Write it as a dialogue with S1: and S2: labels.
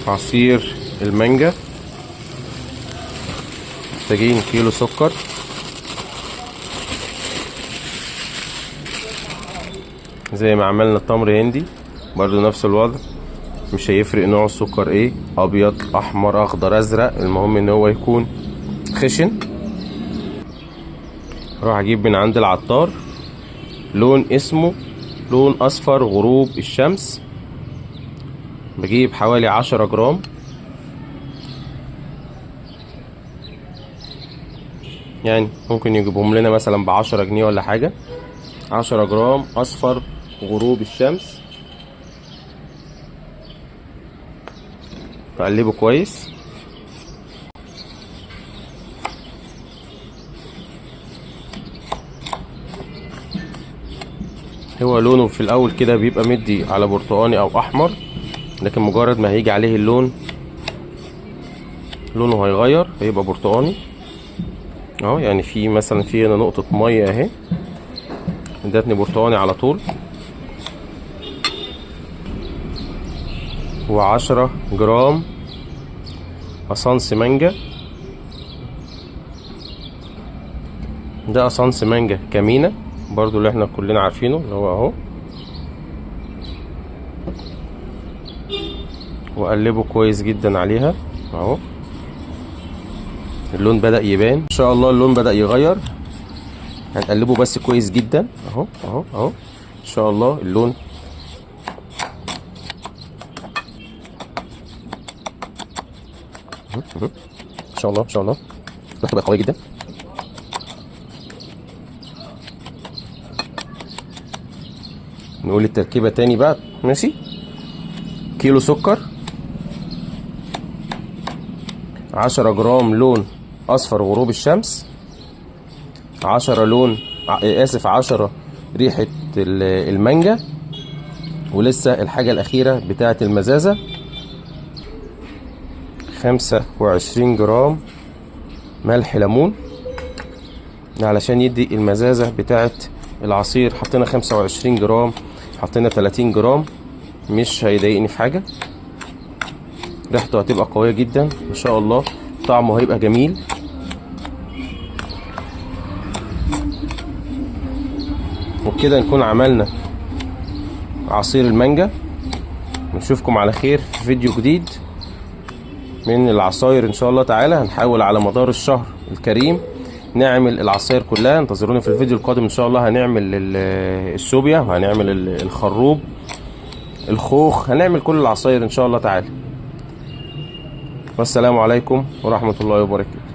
S1: عصير المانجا، محتاجين كيلو سكر، زي ما عملنا التمر هندي برضو نفس الوضع، مش هيفرق نوع السكر ايه، ابيض احمر اخضر ازرق، المهم ان هو يكون خشن. اروح اجيب من عند العطار لون اسمه لون اصفر غروب الشمس، بجيب حوالي 10 جرام، يعني ممكن يجيبهم لنا مثلا ب10 جنيه ولا حاجة. 10 جرام اصفر غروب الشمس، اقلبه كويس. هو لونه في الاول كده بيبقى مدي على برتقاني او احمر، لكن مجرد ما هيجي عليه اللون لونه هيغير، هيبقى برتقاني اهو. يعني في مثلا في هنا نقطة مية اهي ادتني برتقاني على طول. و10 جرام اسانس مانجا، ده اسانس مانجا كمينة برضو اللي احنا كلنا عارفينه اللي هو اهو. واقلبه كويس جدا عليها اهو. اللون بدأ يبان ان شاء الله، اللون بدأ يغير، هنقلبه بس كويس جدا اهو اهو اهو. ان شاء الله اللون ان شاء الله ان شاء الله ريحته بقى قويه جدا. نقول التركيبه تاني بقى، ماشي. كيلو سكر، 10 جرام لون اصفر غروب الشمس، 10 لون اسف 10 ريحه المانجا، ولسه الحاجه الاخيره بتاعه المزازه 25 جرام ملح ليمون، علشان يدي المزازه بتاعه العصير. حطينا 25 جرام، حطينا 30 جرام، مش هيضايقني في حاجه. ريحته هتبقى قويه جدا ان شاء الله، طعمه هيبقى جميل. وبكده نكون عملنا عصير المانجا. نشوفكم على خير في فيديو جديد من العصاير ان شاء الله تعالى. هنحاول على مدار الشهر الكريم نعمل العصاير كلها. انتظرونا في الفيديو القادم ان شاء الله. هنعمل السوبيا، وهنعمل الخروب، الخوخ، هنعمل كل العصاير ان شاء الله تعالى. والسلام عليكم ورحمة الله وبركاته.